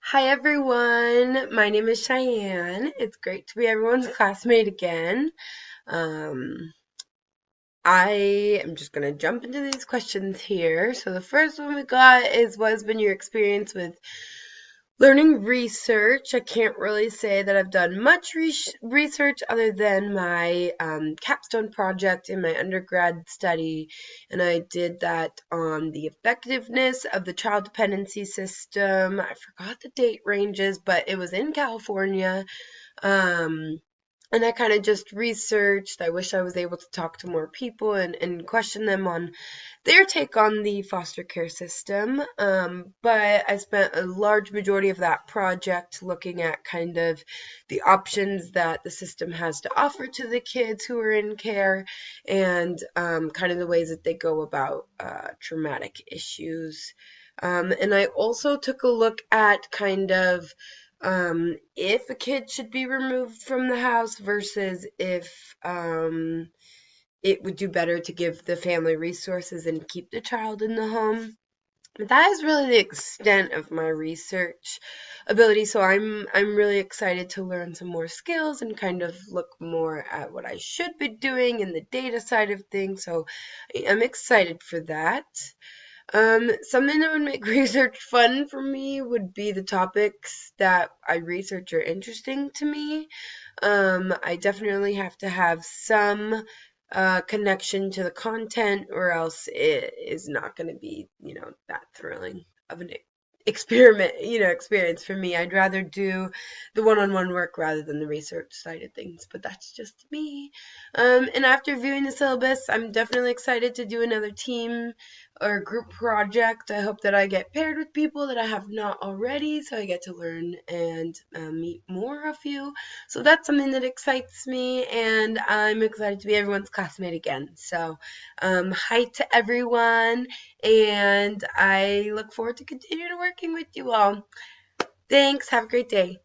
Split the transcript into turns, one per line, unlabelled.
Hi everyone, my name is Cheyenne. It's great to be everyone's classmate again. Um, I am just gonna jump into these questions here. So the first one we got is what has been your experience with learning research? I can't really say that I've done much research other than my capstone project in my undergrad study, and I did that on the effectiveness of the child dependency system. I forgot the date ranges, but it was in California. Um, and I kind of just researched. I wish I was able to talk to more people and question them on their take on the foster care system. But I spent a large majority of that project looking at kind of the options that the system has to offer to the kids who are in care and kind of the ways that they go about traumatic issues. And I also took a look at kind of if a kid should be removed from the house versus if it would do better to give the family resources and keep the child in the home. But that is really the extent of my research ability. So I'm really excited to learn some more skills and kind of look more at what I should be doing in the data side of things. So I'm excited for that. Something that would make research fun for me would be the topics that I research are interesting to me. I definitely have to have some connection to the content, or else it is not going to be, that thrilling of an experience for me. I'd rather do the one-on-one work rather than the research side of things, but that's just me. And after viewing the syllabus, I'm definitely excited to do another team or group project. I hope that I get paired with people that I have not already, so I get to learn and meet more of you. So that's something that excites me, and I'm excited to be everyone's classmate again. So, hi to everyone, and I look forward to continuing working with you all. Thanks. Have a great day.